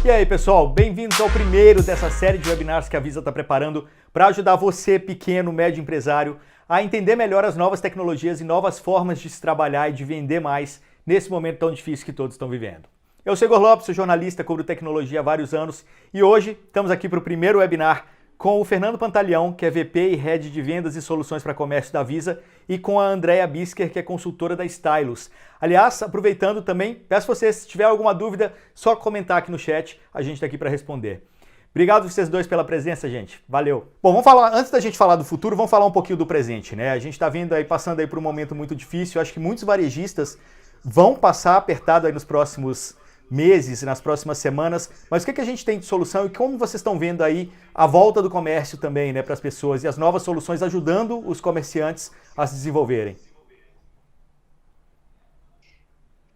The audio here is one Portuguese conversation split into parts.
E aí, pessoal, bem-vindos ao primeiro dessa série de webinars que a Visa está preparando para ajudar você, pequeno, médio empresário, a entender melhor as novas tecnologias e novas formas de se trabalhar e de vender mais nesse momento tão difícil que todos estão vivendo. Eu sou Igor Lopes, sou jornalista, cubro tecnologia há vários anos e hoje estamos aqui para o primeiro webinar com o Fernando Pantaleão, que é VP e Head de Vendas e Soluções para Comércio da Visa, e com a Andrea Bisker, que é consultora da Stylus. Aliás, aproveitando também, peço você, se tiver alguma dúvida, só comentar aqui no chat, a gente está aqui para responder. Obrigado vocês dois pela presença, gente. Valeu. Bom, vamos falar, antes da gente falar do futuro, vamos falar um pouquinho do presente, né? A gente está passando aí por um momento muito difícil, acho que muitos varejistas vão passar apertado aí nos próximos meses, nas próximas semanas, mas o que a gente tem de solução e como vocês estão vendo aí a volta do comércio também, né, para as pessoas e as novas soluções ajudando os comerciantes a se desenvolverem?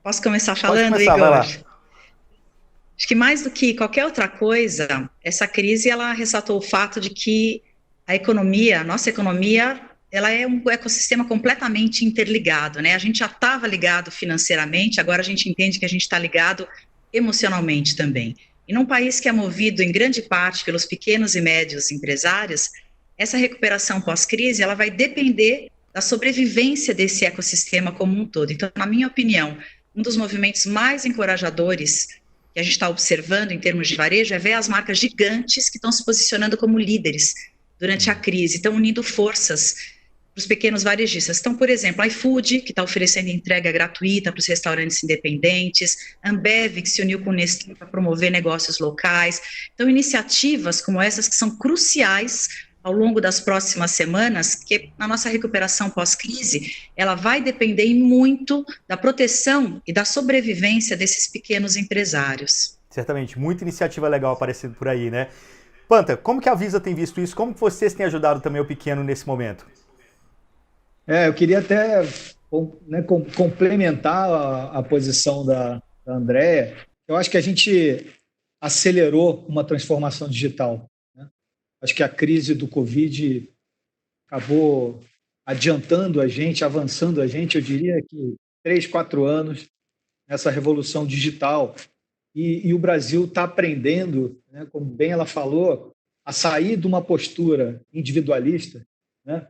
Posso começar falando, Pode começar, Igor? vai lá. Acho que mais do que qualquer outra coisa, essa crise ela ressaltou o fato de que a economia, a nossa economia, ela é um ecossistema completamente interligado, né? A gente já estava ligado financeiramente, agora a gente entende que a gente está ligado emocionalmente também. E num país que é movido em grande parte pelos pequenos e médios empresários, essa recuperação pós-crise, ela vai depender da sobrevivência desse ecossistema como um todo. Então, na minha opinião, um dos movimentos mais encorajadores que a gente está observando em termos de varejo é ver as marcas gigantes que estão se posicionando como líderes durante a crise, estão unindo forças para os pequenos varejistas. Então, por exemplo, a iFood, que está oferecendo entrega gratuita para os restaurantes independentes, a Ambev, que se uniu com o Nestlé para promover negócios locais. Então, iniciativas como essas que são cruciais ao longo das próximas semanas, que na nossa recuperação pós-crise, ela vai depender muito da proteção e da sobrevivência desses pequenos empresários. Certamente, muita iniciativa legal aparecendo por aí, né? Panta, como que a Visa tem visto isso? Como que vocês têm ajudado também o pequeno nesse momento? Eu queria até complementar a posição da Andrea. Eu acho que a gente acelerou uma transformação digital, né? Acho que a crise do Covid acabou adiantando a gente, avançando a gente, eu diria que 3, 4 anos nessa revolução digital. E o Brasil está aprendendo, né, como bem ela falou, a sair de uma postura individualista, né,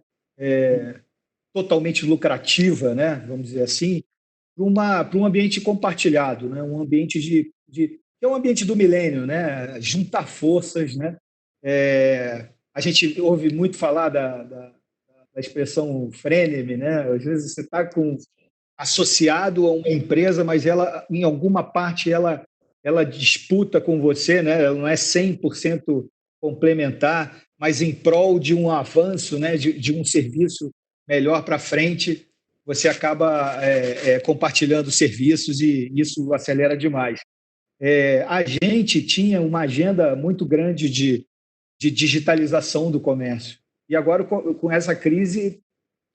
totalmente lucrativa, né, vamos dizer assim, para um ambiente compartilhado, né, um ambiente que é um ambiente do milênio, né, juntar forças, né. A gente ouve muito falar da expressão frenemy, né, às vezes você está associado a uma empresa, mas ela, em alguma parte, ela disputa com você, né, ela não é 100% complementar, mas em prol de um avanço, né, de um serviço melhor para frente, você acaba compartilhando serviços e isso acelera demais. A gente tinha uma agenda muito grande de digitalização do comércio e agora com essa crise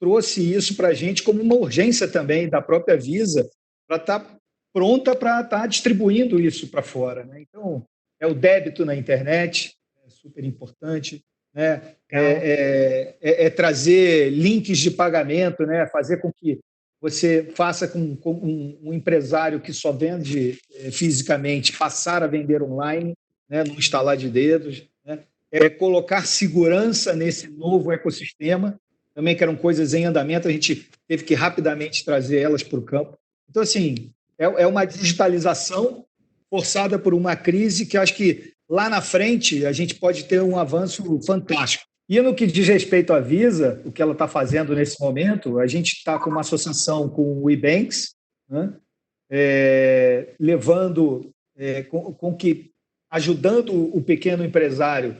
trouxe isso para a gente como uma urgência também da própria Visa para estar pronta para estar distribuindo isso para fora, né? Então, é o débito na internet, é super importante, né? Trazer links de pagamento, né? Fazer com que você faça com um empresário que só vende fisicamente passar a vender online, né? No instalar de dedos, né? Colocar segurança nesse novo ecossistema, também que eram coisas em andamento, a gente teve que rapidamente trazer elas para o campo. Então, assim, é uma digitalização forçada por uma crise que acho que lá na frente a gente pode ter um avanço fantástico. E no que diz respeito à Visa, o que ela está fazendo nesse momento, a gente está com uma associação com o eBanks, né? Levando, ajudando o pequeno empresário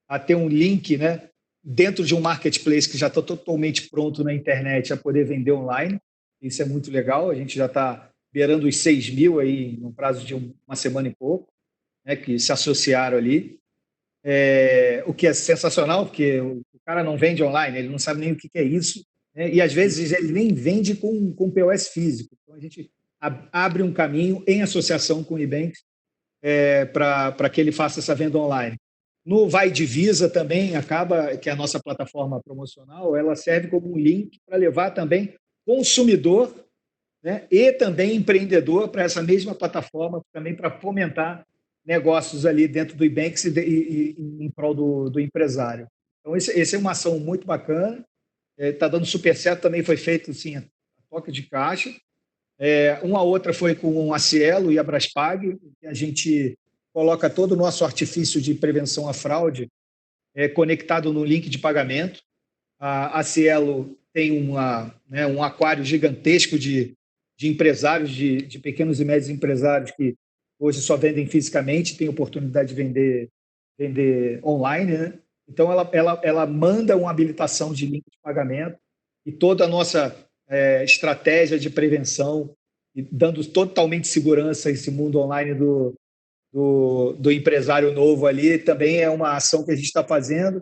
a ter um link, né, dentro de um marketplace que já está totalmente pronto na internet a poder vender online. Isso é muito legal. A gente já está beirando os 6 mil aí no prazo de uma semana e pouco, né, que se associaram ali. O que é sensacional, porque o cara não vende online, ele não sabe nem o que é isso, né, e às vezes ele nem vende com POS físico. Então a gente abre um caminho em associação com o eBanks para que ele faça essa venda online. No Vai de Visa também acaba que a nossa plataforma promocional ela serve como um link para levar também consumidor, né, e também empreendedor para essa mesma plataforma também para fomentar negócios ali dentro do Ibanks e em prol do empresário. Então, esse é uma ação muito bacana, está dando super certo, também foi feito assim, a toca de caixa. Uma outra foi com a Cielo e a Braspag, que a gente coloca todo o nosso artifício de prevenção à fraude conectado no link de pagamento. A Cielo tem um aquário gigantesco de empresários, de pequenos e médios empresários que hoje só vendem fisicamente, tem oportunidade de vender online, né? Então, ela manda uma habilitação de link de pagamento e toda a nossa estratégia de prevenção, e dando totalmente segurança a esse mundo online do empresário novo ali, também é uma ação que a gente está fazendo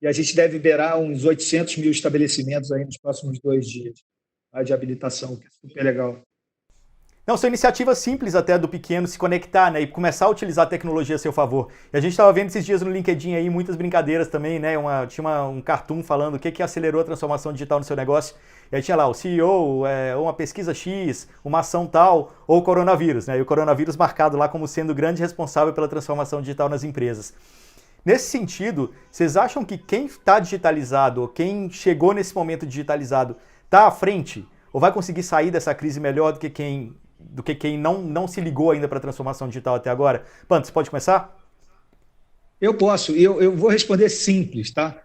e a gente deve liberar uns 800 mil estabelecimentos aí nos próximos 2 dias, tá, de habilitação, que é super legal. Não, são iniciativas simples até do pequeno se conectar, né, e começar a utilizar a tecnologia a seu favor. E a gente estava vendo esses dias no LinkedIn aí muitas brincadeiras também, né, tinha um cartoon falando o que acelerou a transformação digital no seu negócio. E aí tinha lá o CEO, uma pesquisa X, uma ação tal, ou o coronavírus, né, e o coronavírus marcado lá como sendo o grande responsável pela transformação digital nas empresas. Nesse sentido, vocês acham que quem está digitalizado, ou quem chegou nesse momento digitalizado, está à frente? Ou vai conseguir sair dessa crise melhor do que quem não se ligou ainda para a transformação digital até agora? Panto, você pode começar? Eu posso, eu vou responder simples, tá?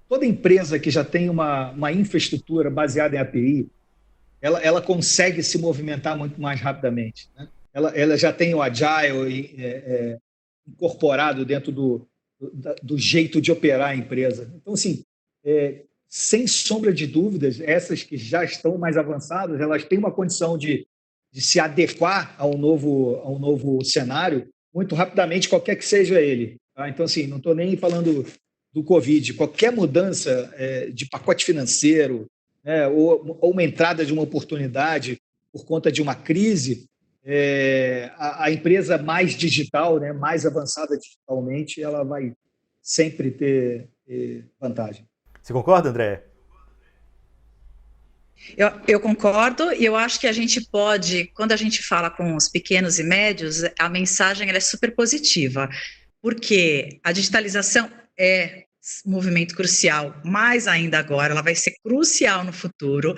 Toda empresa que já tem uma infraestrutura baseada em API, ela consegue se movimentar muito mais rapidamente, né? Ela já tem o Agile incorporado dentro do jeito de operar a empresa. Então, assim, sem sombra de dúvidas, essas que já estão mais avançadas, elas têm uma condição de se adequar a um novo cenário muito rapidamente, qualquer que seja ele. Tá? Então, assim, não estou nem falando do Covid. Qualquer mudança de pacote financeiro, né, ou uma entrada de uma oportunidade por conta de uma crise, a empresa mais digital, né, mais avançada digitalmente, ela vai sempre ter vantagem. Você concorda, André? Eu concordo, e eu acho que a gente pode, quando a gente fala com os pequenos e médios, a mensagem ela é super positiva, porque a digitalização é um movimento crucial, mais ainda agora, ela vai ser crucial no futuro,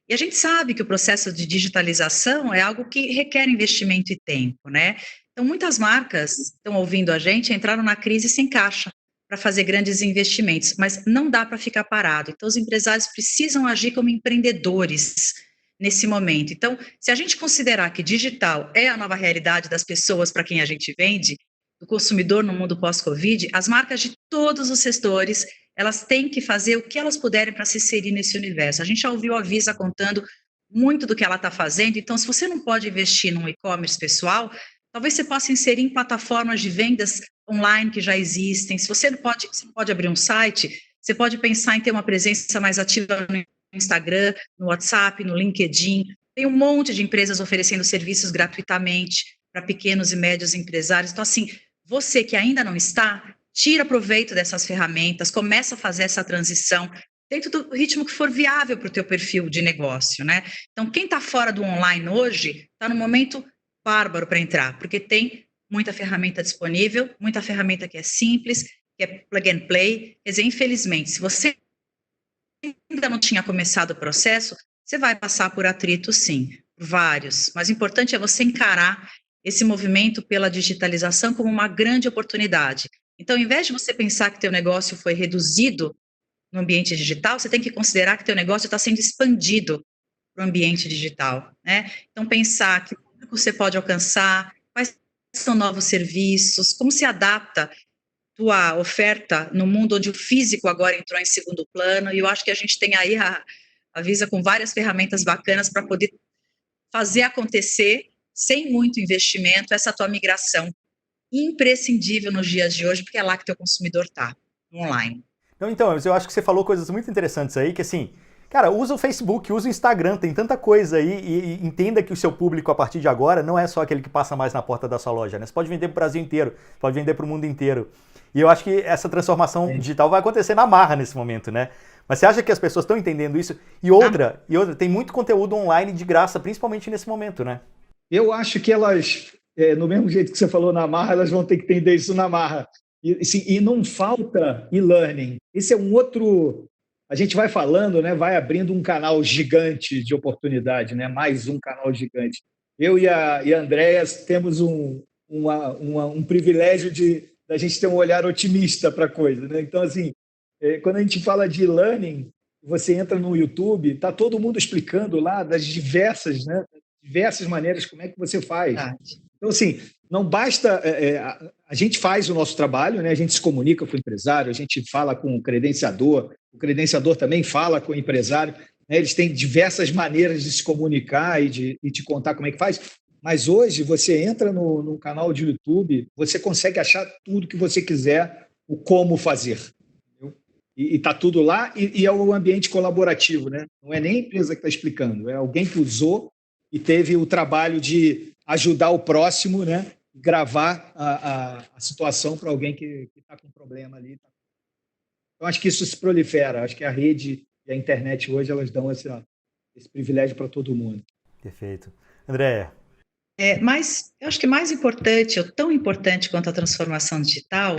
e a gente sabe que o processo de digitalização é algo que requer investimento e tempo, né? Então, muitas marcas estão ouvindo a gente, entraram na crise sem caixa para fazer grandes investimentos, mas não dá para ficar parado. Então, os empresários precisam agir como empreendedores nesse momento. Então, se a gente considerar que digital é a nova realidade das pessoas para quem a gente vende, do consumidor no mundo pós-Covid, as marcas de todos os setores, elas têm que fazer o que elas puderem para se inserir nesse universo. A gente já ouviu a Visa contando muito do que ela está fazendo, então, se você não pode investir num e-commerce pessoal, talvez você possa inserir em plataformas de vendas online que já existem. Se você não pode abrir um site, você pode pensar em ter uma presença mais ativa no Instagram, no WhatsApp, no LinkedIn. Tem um monte de empresas oferecendo serviços gratuitamente para pequenos e médios empresários. Então, assim, você que ainda não está, tira proveito dessas ferramentas, começa a fazer essa transição dentro do ritmo que for viável para o teu perfil de negócio, né? Então, quem está fora do online hoje, está no momento bárbaro para entrar, porque tem muita ferramenta disponível, muita ferramenta que é simples, que é plug and play. Quer dizer, infelizmente, se você ainda não tinha começado o processo, você vai passar por atritos, sim, por vários, mas o importante é você encarar esse movimento pela digitalização como uma grande oportunidade. Então, ao invés de você pensar que teu negócio foi reduzido no ambiente digital, você tem que considerar que teu negócio está sendo expandido para o ambiente digital, né? Então, pensar que você pode alcançar, quais são novos serviços, como se adapta tua oferta no mundo onde o físico agora entrou em segundo plano, e eu acho que a gente tem aí a Visa com várias ferramentas bacanas para poder fazer acontecer, sem muito investimento, essa tua migração imprescindível nos dias de hoje, porque é lá que teu consumidor está, online. Então, eu acho que você falou coisas muito interessantes aí, que assim, cara, usa o Facebook, usa o Instagram, tem tanta coisa aí, e entenda que o seu público a partir de agora não é só aquele que passa mais na porta da sua loja, né? Você pode vender para o Brasil inteiro, pode vender para o mundo inteiro. E eu acho que essa transformação digital vai acontecer na marra nesse momento, né? Mas você acha que as pessoas estão entendendo isso? E outra, tem muito conteúdo online de graça, principalmente nesse momento, né? Eu acho que elas no mesmo jeito que você falou na marra, elas vão ter que entender isso na marra. E não falta e-learning. Esse é um outro... A gente vai falando, né, vai abrindo um canal gigante de oportunidade, né, mais um canal gigante. Eu e a Andréia temos um privilégio da gente ter um olhar otimista para a coisa, né? Então, assim, quando a gente fala de e-learning, você entra no YouTube, está todo mundo explicando lá das diversas maneiras como é que você faz. Então, assim, não basta... a gente faz o nosso trabalho, né? A gente se comunica com o empresário, a gente fala com o credenciador também fala com o empresário, né? Eles têm diversas maneiras de se comunicar e de contar como é que faz, mas hoje você entra no canal de YouTube, você consegue achar tudo que você quiser, o como fazer. E está tudo lá, e é um ambiente colaborativo, né? Não é nem a empresa que está explicando, é alguém que usou e teve o trabalho de ajudar o próximo, né? Gravar a situação para alguém que está com problema ali. Então, acho que isso se prolifera. Acho que a rede e a internet hoje elas dão esse privilégio para todo mundo. Perfeito. Andréia. Mas eu acho que mais importante, ou tão importante quanto a transformação digital,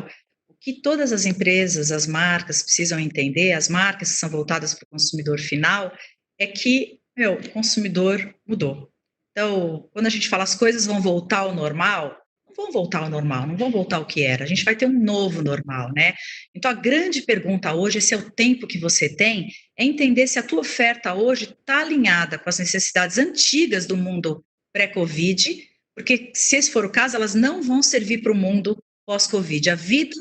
o que todas as empresas, as marcas precisam entender, as marcas que são voltadas para o consumidor final, é que o consumidor mudou. Então, quando a gente fala as coisas vão voltar ao normal, não vão voltar ao normal, não vão voltar ao que era, a gente vai ter um novo normal, né? Então, a grande pergunta hoje, esse é o tempo que você tem, é entender se a tua oferta hoje está alinhada com as necessidades antigas do mundo pré-Covid, porque se esse for o caso, elas não vão servir para o mundo pós-Covid. A vida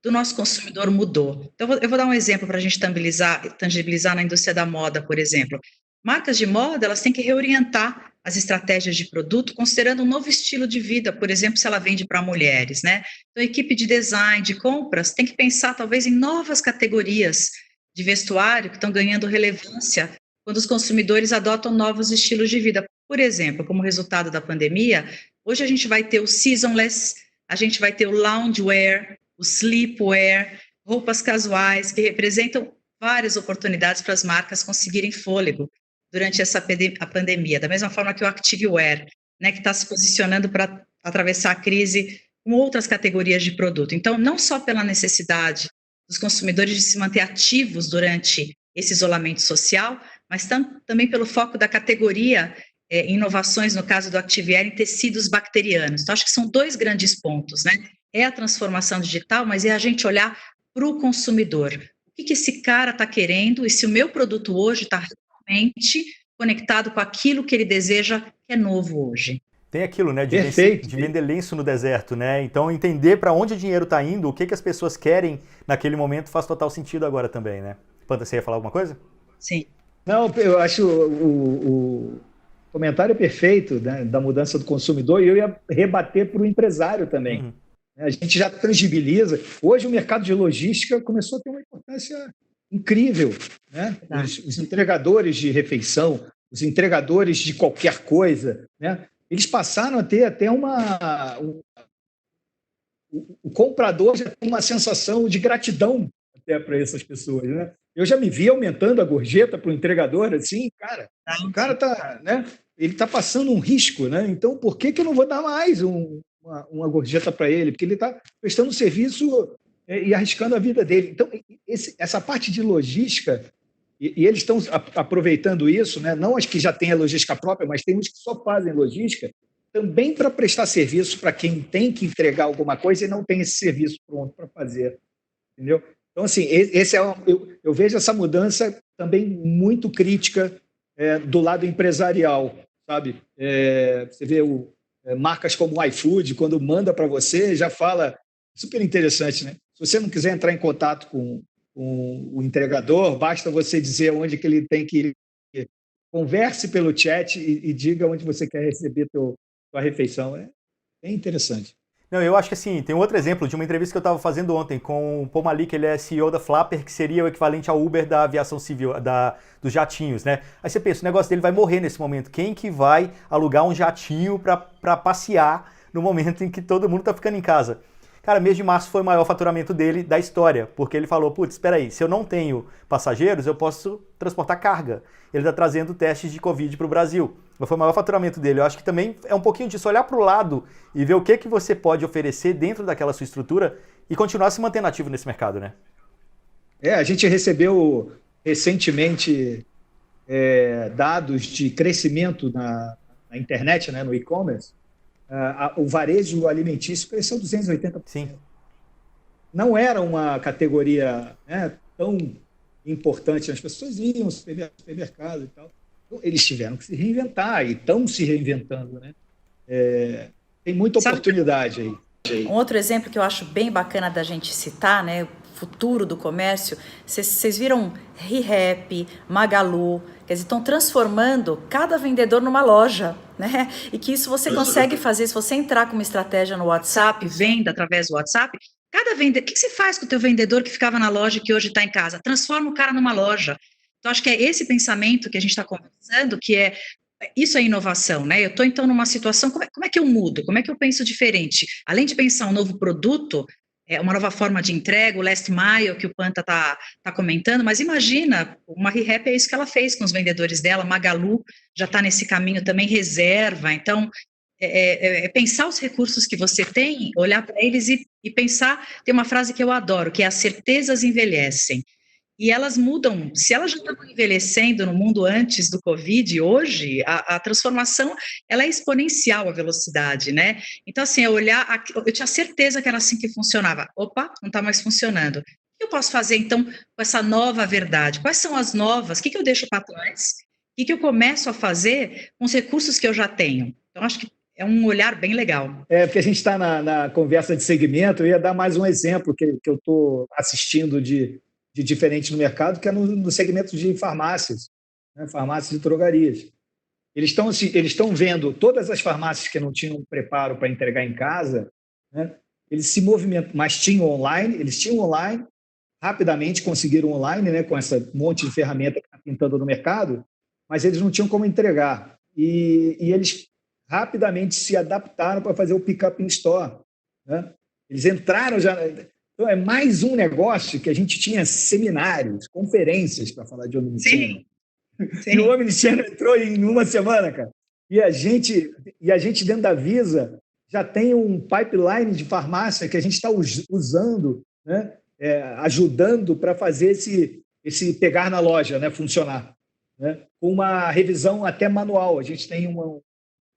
do nosso consumidor mudou. Então, eu vou dar um exemplo para a gente tangibilizar na indústria da moda, por exemplo. Marcas de moda, elas têm que reorientar as estratégias de produto, considerando um novo estilo de vida, por exemplo, se ela vende para mulheres, né? Então, a equipe de design, de compras, tem que pensar, talvez, em novas categorias de vestuário que estão ganhando relevância quando os consumidores adotam novos estilos de vida. Por exemplo, como resultado da pandemia, hoje a gente vai ter o seasonless, a gente vai ter o loungewear, o sleepwear, roupas casuais, que representam várias oportunidades para as marcas conseguirem fôlego durante a pandemia, da mesma forma que o activewear, né, que está se posicionando para atravessar a crise com outras categorias de produto. Então, não só pela necessidade dos consumidores de se manter ativos durante esse isolamento social, mas também pelo foco da categoria inovações, no caso do activewear, em tecidos bacterianos. Então, acho que são dois grandes pontos, né? É a transformação digital, mas é a gente olhar para o consumidor. O que esse cara está querendo e se o meu produto hoje está realmente conectado com aquilo que ele deseja, que é novo hoje. Tem aquilo, né, de vender lenço no deserto, né? Então, entender para onde o dinheiro está indo, o que as pessoas querem naquele momento faz total sentido agora também, né? Panta, você ia falar alguma coisa? Sim. Não, eu acho o comentário perfeito, né, da mudança do consumidor, e eu ia rebater para o empresário também. Uhum. A gente já tangibiliza. Hoje o mercado de logística começou a ter uma importância incrível, né? Os entregadores de refeição, os entregadores de qualquer coisa, né? Eles passaram a ter até o comprador já tem uma sensação de gratidão até para essas pessoas, né? Eu já me vi aumentando a gorjeta para o entregador, assim, cara, o cara tá, né? Ele está passando um risco, né? Então, por que eu não vou dar mais uma gorjeta para ele? Porque ele está prestando serviço e arriscando a vida dele. Então, essa parte de logística, e eles estão aproveitando isso, né? Não as que já têm a logística própria, mas tem uns que só fazem logística, também para prestar serviço para quem tem que entregar alguma coisa e não tem esse serviço pronto para fazer, entendeu? Então, assim, eu vejo essa mudança também muito crítica do lado empresarial, sabe? Você vê marcas como o iFood, quando manda para você, já fala, super interessante, né? Se você não quiser entrar em contato com o entregador, basta você dizer onde que ele tem que ir. Converse pelo chat e diga onde você quer receber tua refeição. É bem interessante. Não, eu acho que assim, tem outro exemplo de uma entrevista que eu estava fazendo ontem com o Paul Malik, ele é CEO da Flapper, que seria o equivalente ao Uber da aviação civil, dos jatinhos, né? Aí você pensa, o negócio dele vai morrer nesse momento. Quem que vai alugar um jatinho para passear no momento em que todo mundo está ficando em casa? Cara, mês de março foi o maior faturamento dele da história, porque ele falou, putz, espera aí, se eu não tenho passageiros, eu posso transportar carga. Ele está trazendo testes de Covid para o Brasil. Mas foi o maior faturamento dele. Eu acho que também é um pouquinho disso, olhar para o lado e ver o que você pode oferecer dentro daquela sua estrutura e continuar se mantendo ativo nesse mercado, né? A gente recebeu recentemente dados de crescimento na internet, né, no e-commerce. O varejo alimentício cresceu 280%. Sim. Não era uma categoria, né, tão importante. As pessoas iam ao supermercado e tal. Então, eles tiveram que se reinventar e estão se reinventando, né? Tem muita oportunidade aí. Um outro exemplo que eu acho bem bacana da gente citar, né, o futuro do comércio, vocês viram ReHap, Magalu, quer dizer, estão transformando cada vendedor numa loja, né? E que isso você consegue fazer, se você entrar com uma estratégia no WhatsApp, Venda através do WhatsApp. Cada vendedor, o que você faz com o teu vendedor que ficava na loja e que hoje está em casa? Transforma o cara numa loja. Então, acho que é esse pensamento que a gente está conversando, que isso é inovação, né? Eu estou, então, numa situação, como é que eu mudo? Como é que eu penso diferente? Além de pensar um novo produto, uma nova forma de entrega, o last mile que o Panta está comentando, mas imagina, uma ReHap é isso que ela fez com os vendedores dela, Magalu já está nesse caminho também, reserva, então, pensar os recursos que você tem, olhar para eles e pensar, tem uma frase que eu adoro, que é as certezas envelhecem. E elas mudam, se elas já estavam envelhecendo no mundo antes do Covid, hoje, a transformação, ela é exponencial, a velocidade, né? Então, assim, eu tinha certeza que era assim que funcionava. Opa, não está mais funcionando. O que eu posso fazer, então, com essa nova verdade? Quais são as novas? O que eu deixo para trás? O que eu começo a fazer com os recursos que eu já tenho? Então, acho que é um olhar bem legal. Porque a gente está na conversa de segmento, eu ia dar mais um exemplo que eu estou assistindo de diferente no mercado, que é no segmento de farmácias, né? Farmácias e drogarias. Eles estão vendo todas as farmácias que não tinham preparo para entregar em casa, né? Eles se movimentam, mas eles tinham online, rapidamente conseguiram online, né, com essa monte de ferramenta que está pintando no mercado, mas eles não tinham como entregar. E eles rapidamente se adaptaram para fazer o pick-up in store, né? Eles entraram já... Então, é mais um negócio que a gente tinha seminários, conferências para falar de Omnichannel. Sim. E o Omnichannel entrou em uma semana, cara. E a gente dentro da Visa, já tem um pipeline de farmácia que a gente está usando, né, ajudando para fazer esse pegar na loja, né, funcionar, né, com uma revisão até manual. A gente tem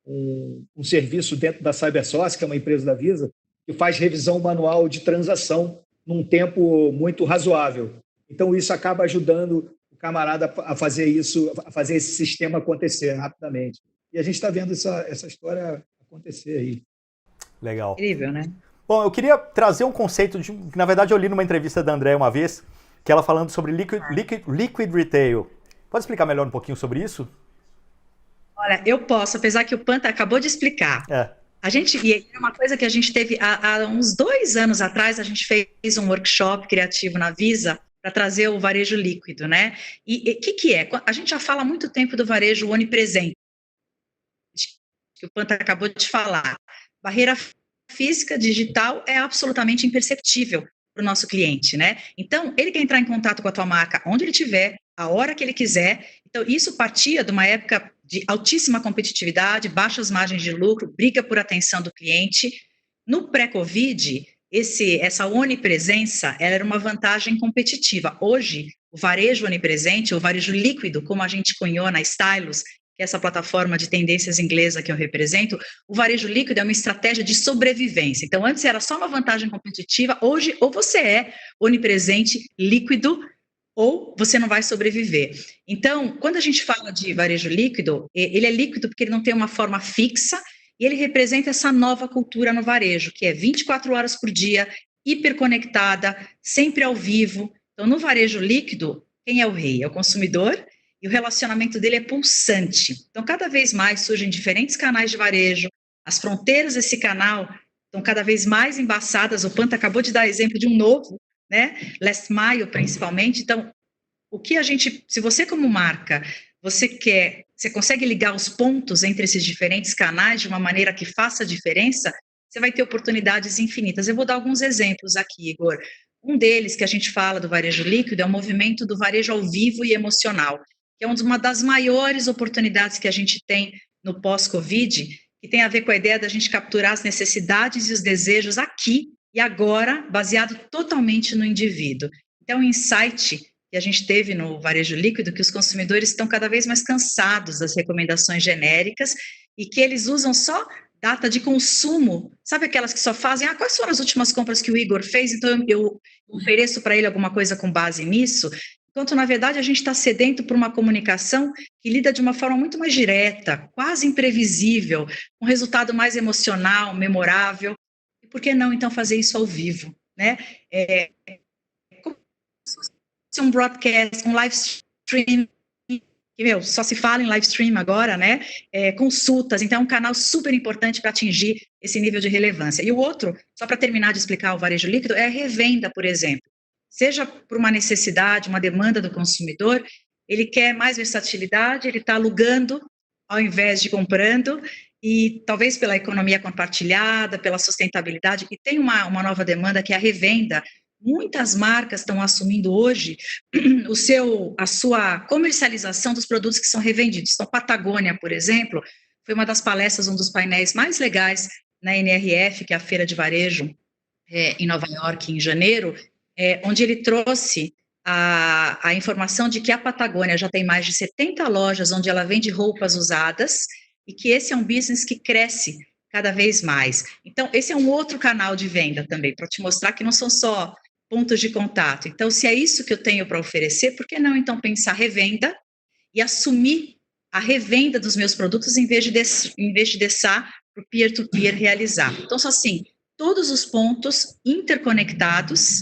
um serviço dentro da CyberSource, que é uma empresa da Visa, que faz revisão manual de transação num tempo muito razoável. Então, isso acaba ajudando o camarada a fazer isso, a fazer esse sistema acontecer rapidamente. E a gente está vendo essa história acontecer aí. Legal. Incrível, né? Bom, eu queria trazer um conceito que, na verdade, eu li numa entrevista da Andréa uma vez, que ela falando sobre liquid retail. Pode explicar melhor um pouquinho sobre isso? Olha, eu posso, apesar que o Panta acabou de explicar. E é uma coisa que a gente teve há uns 2 anos atrás, a gente fez um workshop criativo na Visa para trazer o varejo líquido, né? E o que é? A gente já fala há muito tempo do varejo onipresente, que o Panta acabou de falar. Barreira física, digital, é absolutamente imperceptível para o nosso cliente, né? Então, ele quer entrar em contato com a tua marca onde ele estiver, a hora que ele quiser. Então, isso partia de uma época de altíssima competitividade, baixas margens de lucro, briga por atenção do cliente. No pré-Covid, essa onipresença era uma vantagem competitiva. Hoje, o varejo onipresente, o varejo líquido, como a gente cunhou na Stylus, que é essa plataforma de tendências inglesa que eu represento, o varejo líquido é uma estratégia de sobrevivência. Então, antes era só uma vantagem competitiva, hoje ou você é onipresente, líquido, ou você não vai sobreviver. Então, quando a gente fala de varejo líquido, ele é líquido porque ele não tem uma forma fixa e ele representa essa nova cultura no varejo, que é 24 horas por dia, hiperconectada, sempre ao vivo. Então, no varejo líquido, quem é o rei? É o consumidor e o relacionamento dele é pulsante. Então, cada vez mais surgem diferentes canais de varejo, as fronteiras desse canal estão cada vez mais embaçadas. O Panta acabou de dar exemplo de um novo, né? Last mile, principalmente. Então, se você como marca, você consegue ligar os pontos entre esses diferentes canais de uma maneira que faça diferença, você vai ter oportunidades infinitas. Eu vou dar alguns exemplos aqui, Igor. Um deles, que a gente fala do varejo líquido, é o movimento do varejo ao vivo e emocional, que é uma das maiores oportunidades que a gente tem no pós-Covid, que tem a ver com a ideia da gente capturar as necessidades e os desejos aqui e agora, baseado totalmente no indivíduo. Então, o insight que a gente teve no varejo líquido, que os consumidores estão cada vez mais cansados das recomendações genéricas e que eles usam só data de consumo, sabe aquelas que só fazem, quais foram as últimas compras que o Igor fez, então eu ofereço para ele alguma coisa com base nisso, enquanto, na verdade, a gente está sedento por uma comunicação que lida de uma forma muito mais direta, quase imprevisível, um resultado mais emocional, memorável, e por que não, então, fazer isso ao vivo, né? Como se fosse um broadcast, um live stream, que, só se fala em live stream agora, né? Consultas, então é um canal super importante para atingir esse nível de relevância. E o outro, só para terminar de explicar o varejo líquido, é a revenda, por exemplo. Seja por uma necessidade, uma demanda do consumidor, ele quer mais versatilidade, ele está alugando ao invés de comprando, e talvez pela economia compartilhada, pela sustentabilidade, e tem uma nova demanda que é a revenda. Muitas marcas estão assumindo hoje a sua comercialização dos produtos que são revendidos. Então, Patagônia, por exemplo, foi uma das palestras, um dos painéis mais legais na NRF, que é a Feira de Varejo em Nova York, em janeiro, onde ele trouxe a informação de que a Patagônia já tem mais de 70 lojas onde ela vende roupas usadas e que esse é um business que cresce cada vez mais. Então, esse é um outro canal de venda também, para te mostrar que não são só pontos de contato. Então, se é isso que eu tenho para oferecer, por que não, então, pensar revenda e assumir a revenda dos meus produtos em vez de deixar para o peer-to-peer realizar. Então, são assim, todos os pontos interconectados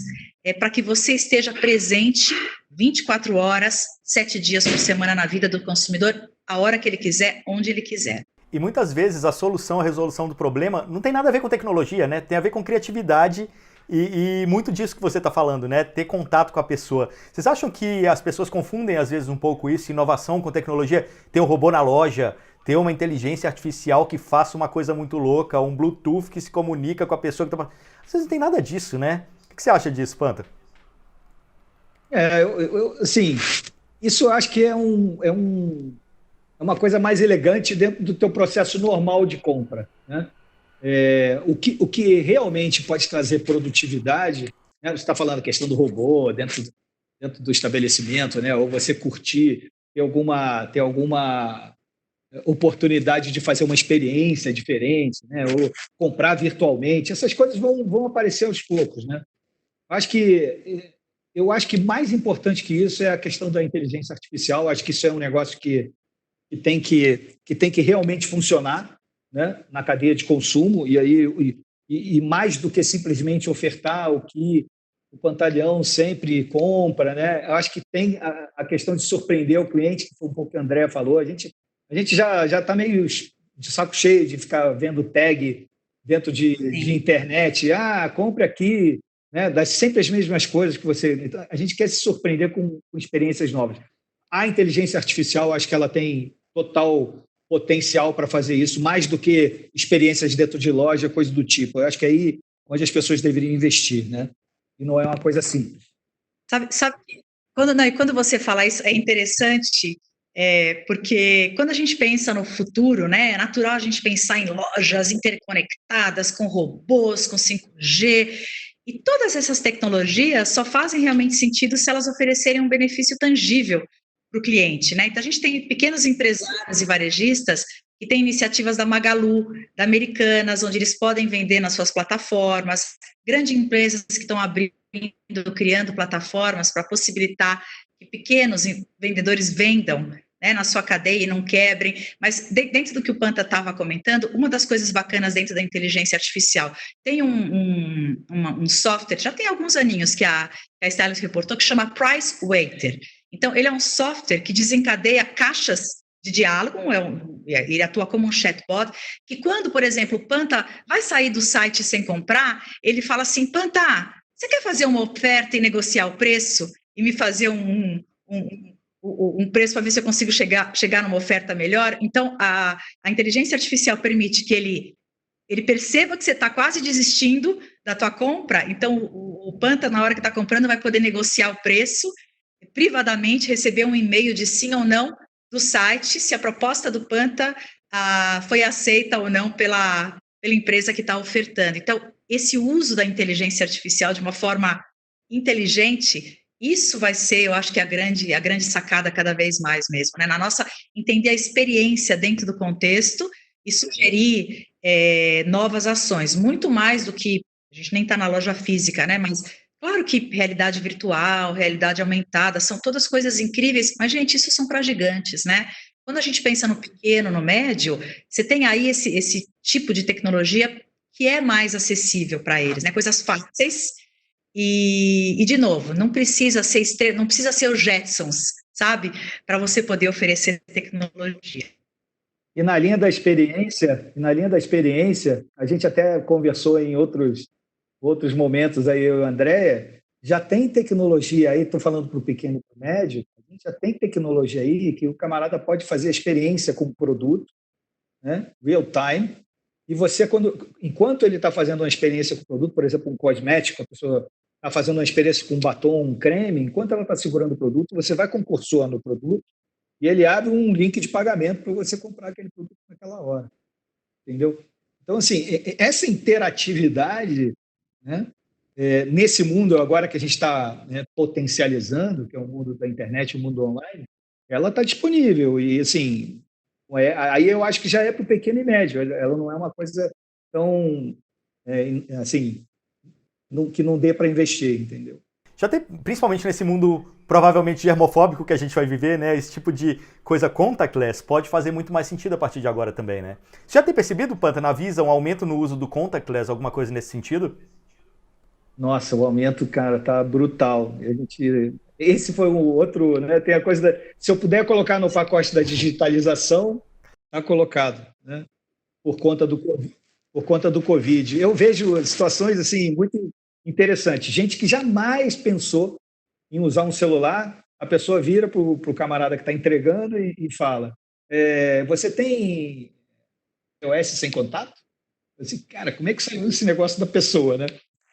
para que você esteja presente 24 horas, 7 dias por semana na vida do consumidor, a hora que ele quiser, onde ele quiser. E muitas vezes a solução, a resolução do problema não tem nada a ver com tecnologia, né? Tem a ver com criatividade e muito disso que você está falando, né? Ter contato com a pessoa. Vocês acham que as pessoas confundem às vezes um pouco isso, inovação com tecnologia? Ter um robô na loja, ter uma inteligência artificial que faça uma coisa muito louca, um Bluetooth que se comunica com a pessoa que está... Às vezes não tem nada disso, né? O que você acha disso, Panta? Assim, isso eu acho que é uma coisa mais elegante dentro do teu processo normal de compra, né? O que realmente pode trazer produtividade, né? Você está falando a questão do robô dentro do estabelecimento, né? Ou você curtir, ter alguma oportunidade de fazer uma experiência diferente, né? Ou comprar virtualmente, essas coisas vão aparecer aos poucos, né? Eu acho que mais importante que isso é a questão da inteligência artificial. Eu acho que isso é um negócio que tem que realmente funcionar, né, na cadeia de consumo, e mais do que simplesmente ofertar o que o Pantaleão sempre compra, né? Eu acho que tem a questão de surpreender o cliente, que foi um pouco que a Andrea falou. A gente já está meio de saco cheio de ficar vendo tag dentro de internet. Compre aqui, né? Dá sempre as mesmas coisas que você... Então, a gente quer se surpreender com experiências novas. A inteligência artificial, acho que ela tem total potencial para fazer isso, mais do que experiências dentro de loja, coisa do tipo. Eu acho que é aí onde as pessoas deveriam investir, né? E não é uma coisa simples. Sabe quando você fala isso, é interessante, porque quando a gente pensa no futuro, né, é natural a gente pensar em lojas interconectadas, com robôs, com 5G, e todas essas tecnologias só fazem realmente sentido se elas oferecerem um benefício tangível para o cliente, né? Então, a gente tem pequenos empresários e varejistas que têm iniciativas da Magalu, da Americanas, onde eles podem vender nas suas plataformas, grandes empresas que estão abrindo, criando plataformas para possibilitar que pequenos vendedores vendam, né, na sua cadeia e não quebrem. Mas dentro do que o Panta estava comentando, uma das coisas bacanas dentro da inteligência artificial, tem um software, já tem alguns aninhos que a Stylus reportou, que chama Price Waiter. Então, ele é um software que desencadeia caixas de diálogo, ele atua como um chatbot, que quando, por exemplo, o Panta vai sair do site sem comprar, ele fala assim: Panta, você quer fazer uma oferta e negociar o preço e me fazer um preço para ver se eu consigo chegar numa oferta melhor? Então, a inteligência artificial permite que ele ele perceba que você está quase desistindo da tua compra, então o Panta, na hora que está comprando, vai poder negociar o preço, privadamente receber um e-mail de sim ou não do site, se a proposta do Panta foi aceita ou não pela empresa que está ofertando. Então, esse uso da inteligência artificial de uma forma inteligente, isso vai ser, eu acho que a grande sacada cada vez mais mesmo, né? Na nossa, entender a experiência dentro do contexto e sugerir novas ações, muito mais do que, a gente nem está na loja física, né? Mas, claro que realidade virtual, realidade aumentada, são todas coisas incríveis, mas, gente, isso são para gigantes, né? Quando a gente pensa no pequeno, no médio, você tem aí esse tipo de tecnologia que é mais acessível para eles, né? Coisas fáceis e de novo, não precisa ser os Jetsons, sabe? Para você poder oferecer tecnologia. E na linha da experiência, a gente até conversou em outros momentos aí, eu e a Andréia, já tem tecnologia aí, estou falando para o pequeno e para o médio, a gente já tem tecnologia aí que o camarada pode fazer a experiência com o produto, né, real time, e você, enquanto ele está fazendo uma experiência com o produto, por exemplo, um cosmético, a pessoa está fazendo uma experiência com um batom, um creme, enquanto ela está segurando o produto, você vai com o cursor no produto e ele abre um link de pagamento para você comprar aquele produto naquela hora. Entendeu? Então, assim, essa interatividade, né, nesse mundo agora que a gente está, né, potencializando, que é o mundo da internet, o mundo online, ela está disponível. E, assim, aí eu acho que já é para o pequeno e médio. Ela não é uma coisa tão, assim, que não dê para investir, entendeu? Já tem, principalmente nesse mundo provavelmente germofóbico que a gente vai viver, né? Esse tipo de coisa contactless pode fazer muito mais sentido a partir de agora também, né? Você já tem percebido, Panta, na Visa, um aumento no uso do contactless, alguma coisa nesse sentido? Nossa, o aumento, cara, tá brutal. Esse foi um outro, né? Tem a coisa se eu puder colocar no pacote da digitalização, tá colocado, né? Por conta do Covid. Eu vejo situações assim muito interessantes. Gente que jamais pensou em usar um celular, a pessoa vira para o camarada que está entregando e fala: você tem iOS sem contato? Assim, cara, como é que saiu esse negócio da pessoa, né?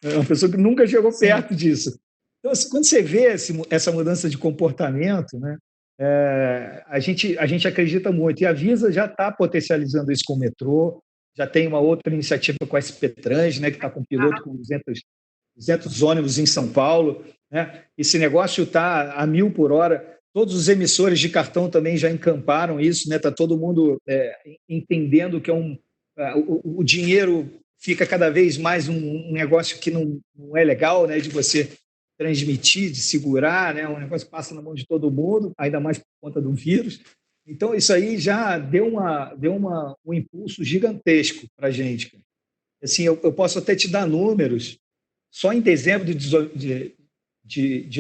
É uma pessoa que nunca chegou perto disso. Então, assim, quando você vê essa mudança de comportamento, né, a gente acredita muito. E a Visa já está potencializando isso com o metrô, já tem uma outra iniciativa com a SP Trans, né, que está com piloto com 200 ônibus em São Paulo, né? Esse negócio está a 1.000 por hora. Todos os emissores de cartão também já encamparam isso, né? Está todo mundo entendendo que o dinheiro fica cada vez mais um negócio que não é legal, né? De você transmitir, de segurar, né? Um negócio que passa na mão de todo mundo, ainda mais por conta do vírus. Então, isso aí já deu um impulso gigantesco para a gente. Assim, eu posso até te dar números. Só em dezembro de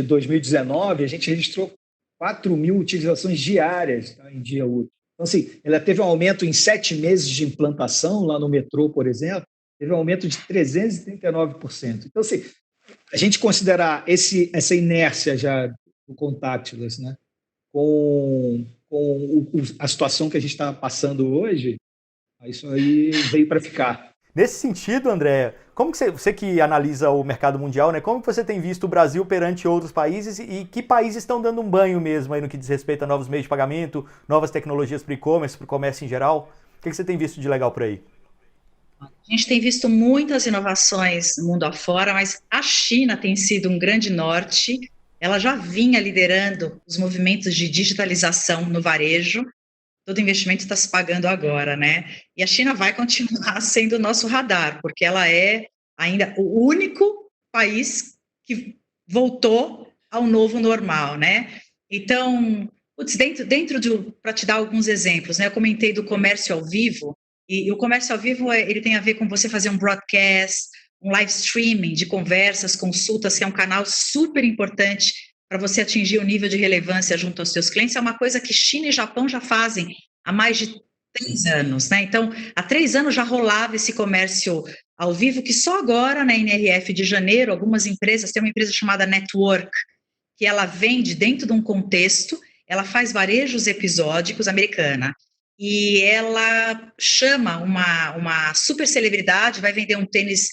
2019, a gente registrou 4.000 utilizações diárias, tá, em dia útil. Então, assim, ela teve um aumento em 7 meses de implantação, lá no metrô, por exemplo, teve um aumento de 339%. Então, assim, a gente considerar essa inércia já do contactless, né, com a situação que a gente está passando hoje, isso aí veio para ficar. Nesse sentido, André, como que você que analisa o mercado mundial, né? Como que você tem visto o Brasil perante outros países e que países estão dando um banho mesmo aí no que diz respeito a novos meios de pagamento, novas tecnologias para o e-commerce, para o comércio em geral? O que você tem visto de legal por aí? A gente tem visto muitas inovações no mundo afora, mas a China tem sido um grande norte. Ela já vinha liderando os movimentos de digitalização no varejo. Todo investimento está se pagando agora, né? E a China vai continuar sendo o nosso radar, porque ela é ainda o único país que voltou ao novo normal, né? Então, para te dar alguns exemplos, né? Eu comentei do comércio ao vivo, e o comércio ao vivo ele tem a ver com você fazer um broadcast, um live streaming de conversas, consultas, que é um canal super importante para você atingir o nível de relevância junto aos seus clientes. É uma coisa que China e Japão já fazem há mais de 3 anos, né? Então, há 3 anos já rolava esse comércio ao vivo, que só agora, na NRF de janeiro, algumas empresas, tem uma empresa chamada Network, que ela vende dentro de um contexto, ela faz varejos episódicos, americana, e ela chama uma super celebridade, vai vender um tênis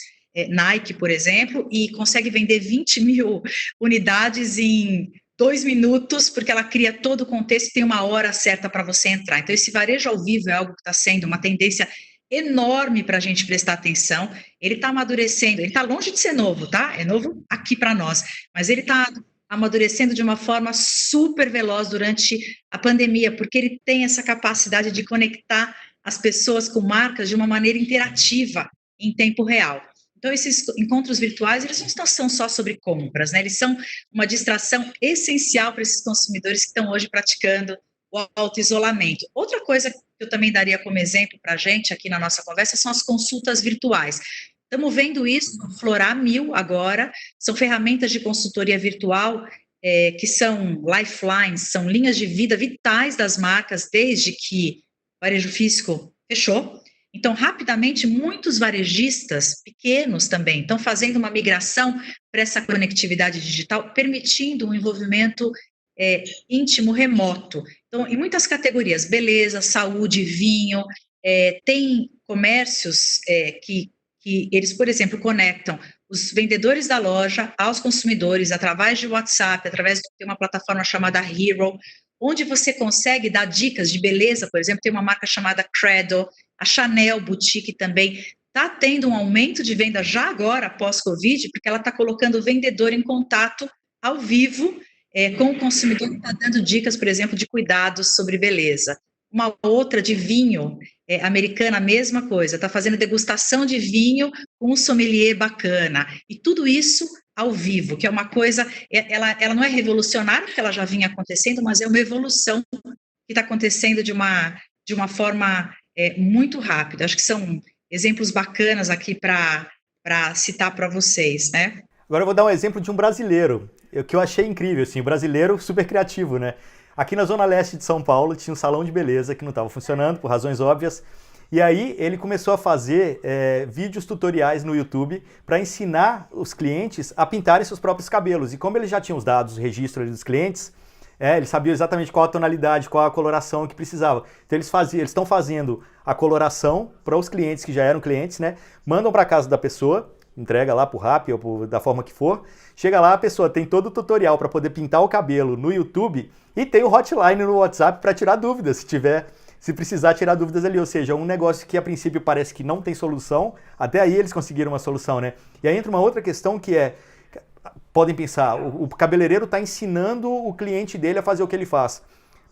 Nike, por exemplo, e consegue vender 20 mil unidades em 2 minutos, porque ela cria todo o contexto e tem uma hora certa para você entrar. Então, esse varejo ao vivo é algo que está sendo uma tendência enorme para a gente prestar atenção. Ele está amadurecendo, ele está longe de ser novo, tá? É novo aqui para nós, mas ele está amadurecendo de uma forma super veloz durante a pandemia, porque ele tem essa capacidade de conectar as pessoas com marcas de uma maneira interativa, em tempo real. Então, esses encontros virtuais, eles não são só sobre compras, né? Eles são uma distração essencial para esses consumidores que estão hoje praticando o auto-isolamento. Outra coisa que eu também daria como exemplo para a gente aqui na nossa conversa são as consultas virtuais. Estamos vendo isso florar mil agora, são ferramentas de consultoria virtual que são lifelines, são linhas de vida vitais das marcas desde que o varejo físico fechou. Então, rapidamente, muitos varejistas pequenos também estão fazendo uma migração para essa conectividade digital, permitindo um envolvimento íntimo, remoto. Então, em muitas categorias, beleza, saúde, vinho, tem comércios que eles, por exemplo, conectam os vendedores da loja aos consumidores através de WhatsApp, através de uma plataforma chamada Hero, onde você consegue dar dicas de beleza, por exemplo, tem uma marca chamada Credo, a Chanel Boutique também está tendo um aumento de venda já agora, pós-Covid, porque ela está colocando o vendedor em contato ao vivo com o consumidor que está dando dicas, por exemplo, de cuidados sobre beleza. Uma outra de vinho, americana, a mesma coisa, está fazendo degustação de vinho com um sommelier bacana. E tudo isso ao vivo, que é uma coisa, ela não é revolucionária, porque ela já vinha acontecendo, mas é uma evolução que está acontecendo de uma forma muito rápida. Acho que são exemplos bacanas aqui para citar para vocês, né? Agora eu vou dar um exemplo de um brasileiro, que eu achei incrível, assim, o brasileiro super criativo, né? Aqui na Zona Leste de São Paulo tinha um salão de beleza que não estava funcionando, por razões óbvias, e aí ele começou a fazer vídeos tutoriais no YouTube para ensinar os clientes a pintarem seus próprios cabelos. E como ele já tinha os dados, o registro ali dos clientes, ele sabia exatamente qual a tonalidade, qual a coloração que precisava. Então eles estão fazendo a coloração para os clientes que já eram clientes, né? Mandam para casa da pessoa, entrega lá por Rappi ou da forma que for. Chega lá, a pessoa tem todo o tutorial para poder pintar o cabelo no YouTube e tem o hotline no WhatsApp para tirar dúvidas, se precisar tirar dúvidas ali. Ou seja, um negócio que a princípio parece que não tem solução, até aí eles conseguiram uma solução, né? E aí entra uma outra questão que podem pensar, o cabeleireiro está ensinando o cliente dele a fazer o que ele faz.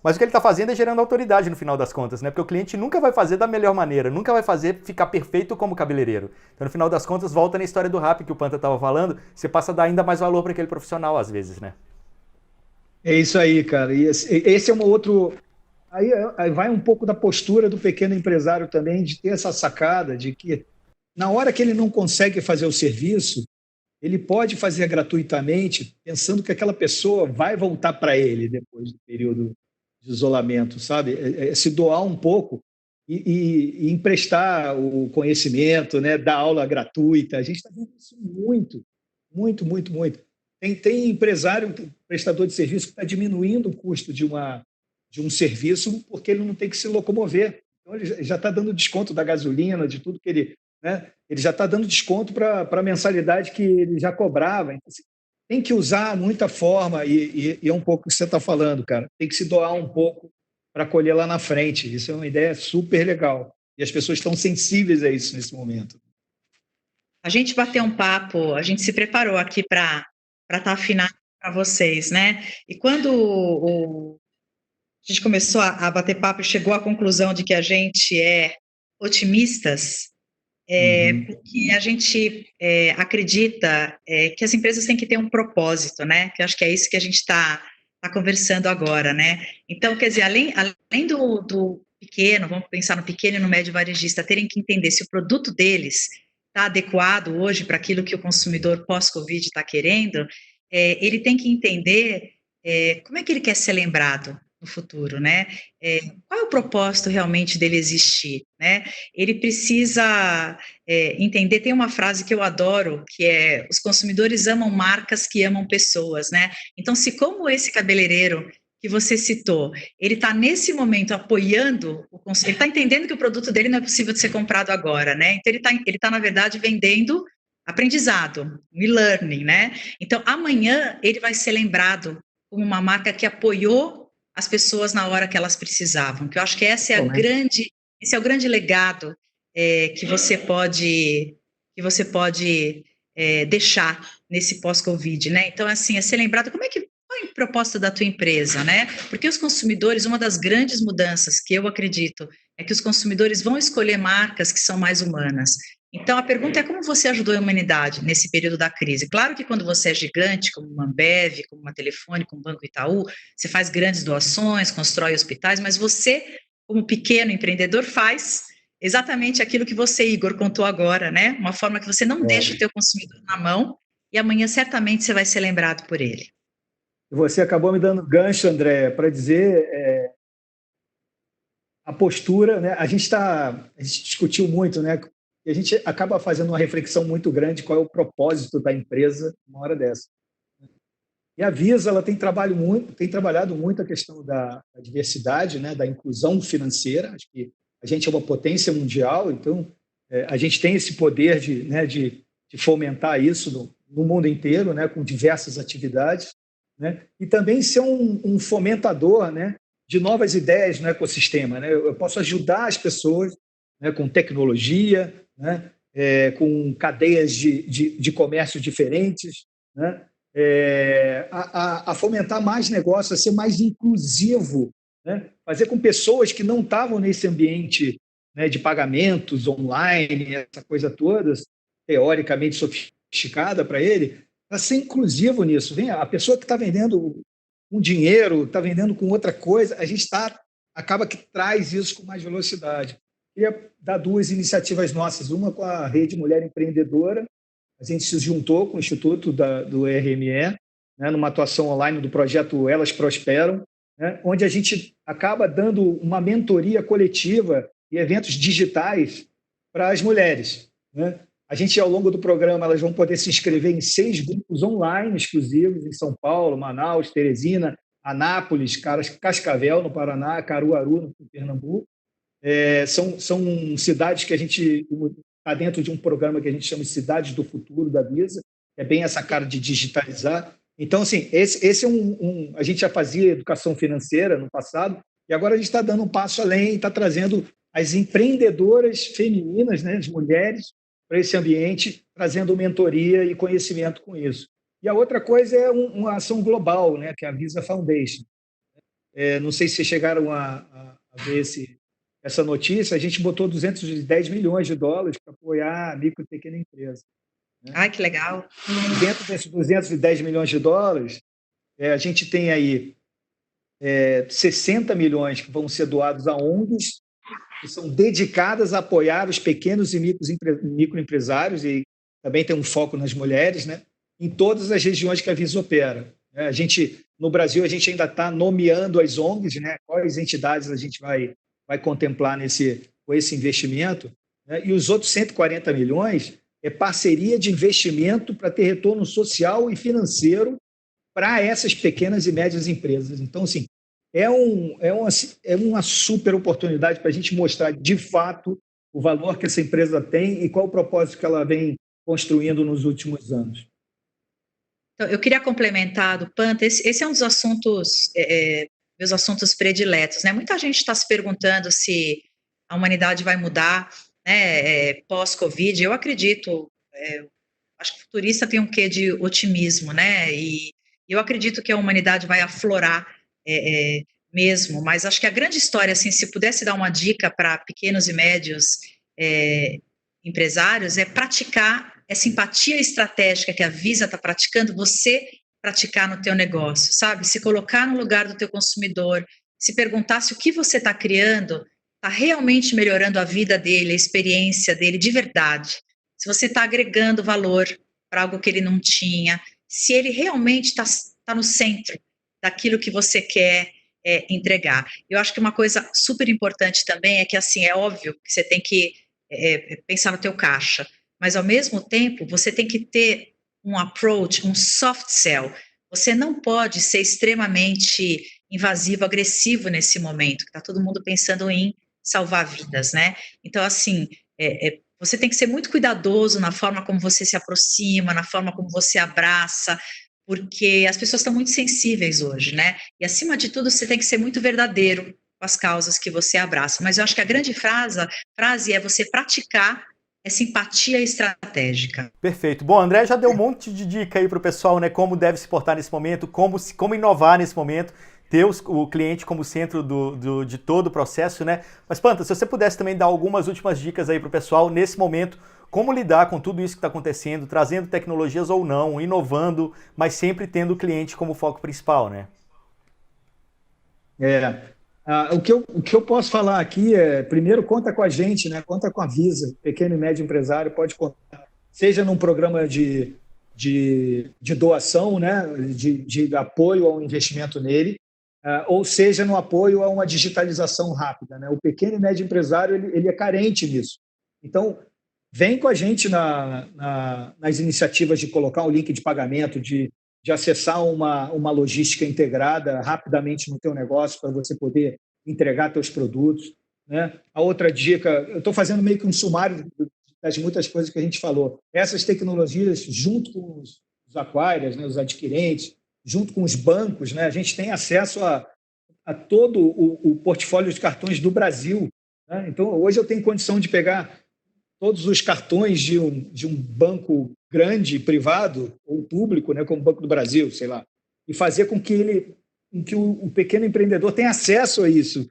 Mas o que ele está fazendo é gerando autoridade no final das contas, né? Porque o cliente nunca vai fazer da melhor maneira, nunca vai fazer ficar perfeito como cabeleireiro. Então, no final das contas, volta na história do Rappi que o Panta estava falando, você passa a dar ainda mais valor para aquele profissional, às vezes, né? É isso aí, cara. E esse é um outro... Aí vai um pouco da postura do pequeno empresário também, de ter essa sacada de que, na hora que ele não consegue fazer o serviço, ele pode fazer gratuitamente, pensando que aquela pessoa vai voltar para ele depois do período de isolamento, sabe? Se doar um pouco e emprestar o conhecimento, né? Dar aula gratuita. A gente está vendo isso muito, muito, muito, muito. Tem empresário, prestador de serviço, que está diminuindo o custo de um serviço porque ele não tem que se locomover. Então, ele já está dando desconto da gasolina, de tudo que ele... Né? Ele já está dando desconto para a mensalidade que ele já cobrava. Então, assim, tem que usar muita forma e é um pouco o que você está falando, cara. Tem que se doar um pouco para colher lá na frente. Isso é uma ideia super legal. E as pessoas estão sensíveis a isso nesse momento. A gente bateu um papo, a gente se preparou aqui para estar afinado para vocês, né? E quando a gente começou a bater papo e chegou à conclusão de que a gente é otimistas, porque a gente acredita que as empresas têm que ter um propósito, né? Que eu acho que é isso que a gente está conversando agora, né? Então, quer dizer, além do pequeno, vamos pensar no pequeno e no médio varejista, terem que entender se o produto deles está adequado hoje para aquilo que o consumidor pós-Covid está querendo, ele tem que entender como é que ele quer ser lembrado no futuro, né? Qual é o propósito realmente dele existir, né? Ele precisa entender, tem uma frase que eu adoro, que é: os consumidores amam marcas que amam pessoas, né? Então, se como esse cabeleireiro que você citou, ele está nesse momento apoiando, ele está entendendo que o produto dele não é possível de ser comprado agora, né? Então ele tá na verdade vendendo aprendizado, e-learning, né? Então amanhã ele vai ser lembrado como uma marca que apoiou as pessoas na hora que elas precisavam. Que eu acho que esse é o grande legado que você pode deixar nesse pós-Covid, né? Então assim, é ser lembrado qual é o propósito da tua empresa, né? Porque os consumidores, uma das grandes mudanças que eu acredito é que os consumidores vão escolher marcas que são mais humanas. Então, a pergunta é como você ajudou a humanidade nesse período da crise? Claro que quando você é gigante, como uma Ambev, como uma Telefone, como o Banco Itaú, você faz grandes doações, constrói hospitais, mas você, como pequeno empreendedor, faz exatamente aquilo que você, Igor, contou agora, né? Uma forma que você não deixa o teu consumidor na mão e amanhã certamente você vai ser lembrado por ele. Você acabou me dando gancho, André, para dizer a postura, né? A gente discutiu muito, né? E a gente acaba fazendo uma reflexão muito grande qual é o propósito da empresa numa hora dessa. E a Visa ela tem trabalhado muito a questão da diversidade, né? Da inclusão financeira. Acho que a gente é uma potência mundial, então a gente tem esse poder de fomentar isso no mundo inteiro, né? Com diversas atividades, né? E também ser um fomentador, né? De novas ideias no ecossistema, né? Eu posso ajudar as pessoas, né? Com tecnologia, né? Com cadeias de comércio diferentes, né? A fomentar mais negócios, a ser mais inclusivo, né? Fazer com pessoas que não estavam nesse ambiente, né, de pagamentos online, essa coisa toda, teoricamente sofisticada para ele, para ser inclusivo nisso. Vem, a pessoa que está vendendo com dinheiro, está vendendo com outra coisa, a gente acaba que traz isso com mais velocidade. Queria dar duas iniciativas nossas, uma com a Rede Mulher Empreendedora, a gente se juntou com o Instituto do RME, né, numa atuação online do projeto Elas Prosperam, né, onde a gente acaba dando uma mentoria coletiva e eventos digitais para as mulheres, né? A gente, ao longo do programa, elas vão poder se inscrever em 6 grupos online exclusivos em São Paulo, Manaus, Teresina, Anápolis, Cascavel, no Paraná, Caruaru, no Pernambuco. São cidades que a gente está dentro de um programa que a gente chama de Cidades do Futuro da Visa, é bem essa cara de digitalizar. Então, assim, esse é a gente já fazia educação financeira no passado, e agora a gente está dando um passo além e está trazendo as empreendedoras femininas, né, as mulheres, para esse ambiente, trazendo mentoria e conhecimento com isso. E a outra coisa é uma ação global, né, que é a Visa Foundation. Não sei se vocês chegaram a ver essa notícia, a gente botou $210 milhões para apoiar a micro e pequena empresa, né? Ai, que legal. E dentro desses $210 milhões, a gente tem aí 60 milhões que vão ser doados a ONGs, que são dedicadas a apoiar os pequenos e microempresários, e também tem um foco nas mulheres, né, em todas as regiões que a Visa opera. No Brasil, a gente ainda está nomeando as ONGs, né, quais entidades a gente vai contemplar com esse investimento, né, e os outros 140 milhões é parceria de investimento para ter retorno social e financeiro para essas pequenas e médias empresas. Então, assim, é uma super oportunidade para a gente mostrar, de fato, o valor que essa empresa tem e qual o propósito que ela vem construindo nos últimos anos. Então, eu queria complementar do Panta, esse é um dos assuntos, meus assuntos prediletos, né? Muita gente está se perguntando se a humanidade vai mudar, né, pós-Covid. Eu acredito, acho que o futurista tem um quê de otimismo, né? E eu acredito que a humanidade vai aflorar mesmo, mas acho que a grande história, assim, se pudesse dar uma dica para pequenos e médios empresários, é praticar essa empatia estratégica que a Visa está praticando, você praticar no teu negócio, sabe? Se colocar no lugar do teu consumidor, se perguntar se o que você está criando está realmente melhorando a vida dele, a experiência dele de verdade. Se você está agregando valor para algo que ele não tinha, se ele realmente está no centro daquilo que você quer entregar. Eu acho que uma coisa super importante também é que, assim, é óbvio que você tem que pensar no teu caixa, mas, ao mesmo tempo, você tem que ter um approach, um soft sell. Você não pode ser extremamente invasivo, agressivo nesse momento, que está todo mundo pensando em salvar vidas, né? Então, assim, você tem que ser muito cuidadoso na forma como você se aproxima, na forma como você abraça, porque as pessoas estão muito sensíveis hoje, né? E, acima de tudo, você tem que ser muito verdadeiro com as causas que você abraça. Mas eu acho que a grande frase é você praticar essa empatia estratégica. Perfeito. Bom, André já deu um monte de dica aí para o pessoal, né? Como deve se portar nesse momento, como inovar nesse momento, ter o cliente como centro de todo o processo, né? Mas, Panta, se você pudesse também dar algumas últimas dicas aí para o pessoal nesse momento, como lidar com tudo isso que está acontecendo, trazendo tecnologias ou não, inovando, mas sempre tendo o cliente como foco principal, né? O que eu posso falar aqui é, primeiro, conta com a gente, né? Conta com a Visa, pequeno e médio empresário, pode contar, seja num programa de doação, né? de apoio ao investimento nele, ou seja, no apoio a uma digitalização rápida, né? O pequeno e médio empresário ele é carente nisso. Então, vem com a gente nas iniciativas de colocar um link de pagamento, de acessar uma logística integrada rapidamente no teu negócio para você poder entregar teus produtos, né? A outra dica, eu estou fazendo meio que um sumário das muitas coisas que a gente falou. Essas tecnologias, junto com os acquirers, né, os adquirentes, junto com os bancos, né, a gente tem acesso a todo o portfólio de cartões do Brasil, né? Então, hoje eu tenho condição de pegar todos os cartões de um banco grande, privado ou público, né, como o Banco do Brasil, sei lá, e fazer com que o pequeno empreendedor tenha acesso a isso,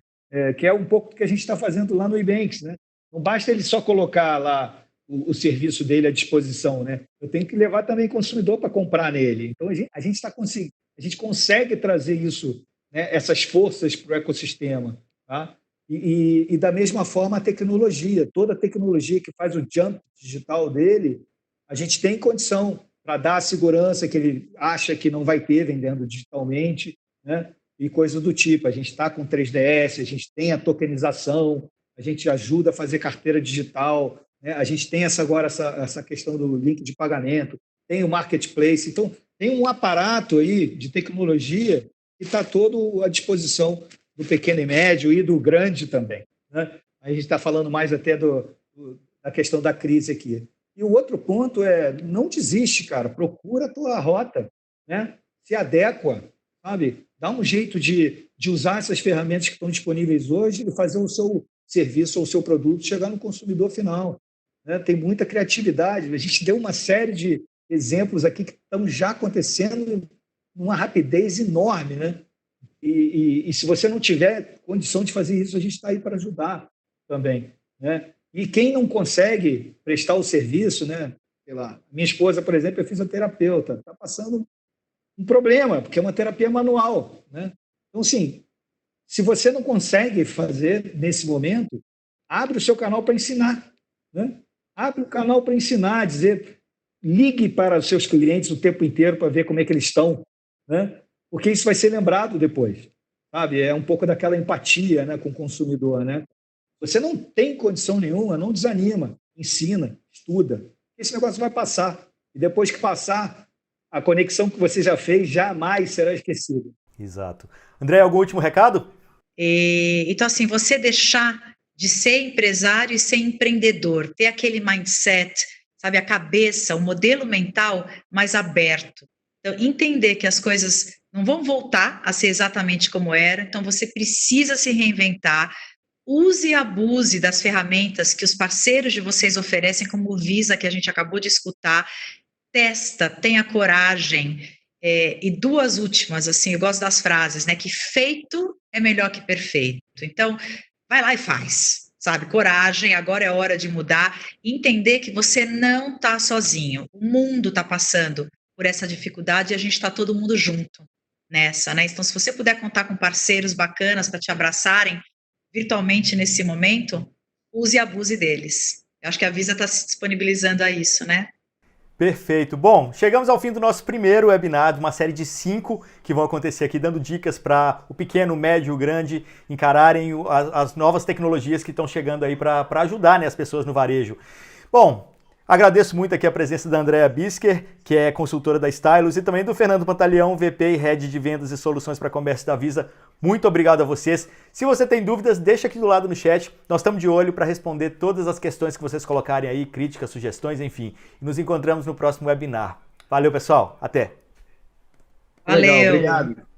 que é um pouco do que a gente está fazendo lá no Ebanks, né? Não basta ele só colocar lá o serviço dele à disposição, né? Eu tenho que levar também consumidor para comprar nele. Então, a gente consegue trazer isso, né, essas forças para o ecossistema, tá? E da mesma forma a tecnologia, toda a tecnologia que faz o jump digital dele, a gente tem condição para dar a segurança que ele acha que não vai ter vendendo digitalmente, né? E coisas do tipo. A gente está com 3DS, a gente tem a tokenização, a gente ajuda a fazer carteira digital, né? A gente tem agora essa questão do link de pagamento, tem o marketplace. Então, tem um aparato aí de tecnologia que está todo à disposição do pequeno e médio e do grande também, né? A gente está falando mais até da questão da crise aqui. E o outro ponto é, não desiste, cara, procura a tua rota, né? Se adequa, sabe? Dá um jeito de usar essas ferramentas que estão disponíveis hoje e fazer o seu serviço ou o seu produto chegar no consumidor final, né? Tem muita criatividade. A gente deu uma série de exemplos aqui que estão já acontecendo numa rapidez enorme, né? E se você não tiver condição de fazer isso, a gente está aí para ajudar também, né? E quem não consegue prestar o serviço, né? Sei lá, minha esposa, por exemplo, é fisioterapeuta, está passando um problema, porque é uma terapia manual, né? Então, assim, se você não consegue fazer nesse momento, abre o seu canal para ensinar, né? Abre o canal para ensinar, ligue para os seus clientes o tempo inteiro para ver como é que eles estão, né? Porque isso vai ser lembrado depois, sabe? É um pouco daquela empatia, né, com o consumidor, né? Você não tem condição nenhuma, não desanima, ensina, estuda. Esse negócio vai passar. E depois que passar, a conexão que você já fez jamais será esquecida. Exato. André, algum último recado? Então, assim, você deixar de ser empresário e ser empreendedor, ter aquele mindset, sabe, a cabeça, o modelo mental mais aberto. Então, entender que as coisas não vão voltar a ser exatamente como era, então você precisa se reinventar. Use e abuse das ferramentas que os parceiros de vocês oferecem, como o Visa, que a gente acabou de escutar. Testa, tenha coragem. E duas últimas, assim, eu gosto das frases, né? Que feito é melhor que perfeito. Então, vai lá e faz, sabe? Coragem, agora é hora de mudar. Entender que você não está sozinho. O mundo está passando por essa dificuldade e a gente está todo mundo junto nessa, né? Então, se você puder contar com parceiros bacanas para te abraçarem virtualmente nesse momento, use e abuse deles. Eu acho que a Visa está se disponibilizando a isso, né? Perfeito. Bom, chegamos ao fim do nosso primeiro webinar, uma série de 5 que vão acontecer aqui, dando dicas para o pequeno, o médio, o grande encararem as novas tecnologias que estão chegando aí para ajudar, né, as pessoas no varejo. Bom, Agradeço muito aqui a presença da Andrea Bisker, que é consultora da Stylus, e também do Fernando Pantaleão, VP e Head de Vendas e Soluções para Comércio da Visa. Muito obrigado a vocês. Se você tem dúvidas, deixa aqui do lado no chat. Nós estamos de olho para responder todas as questões que vocês colocarem aí, críticas, sugestões, enfim. E nos encontramos no próximo webinar. Valeu, pessoal. Até. Valeu. Legal, obrigado.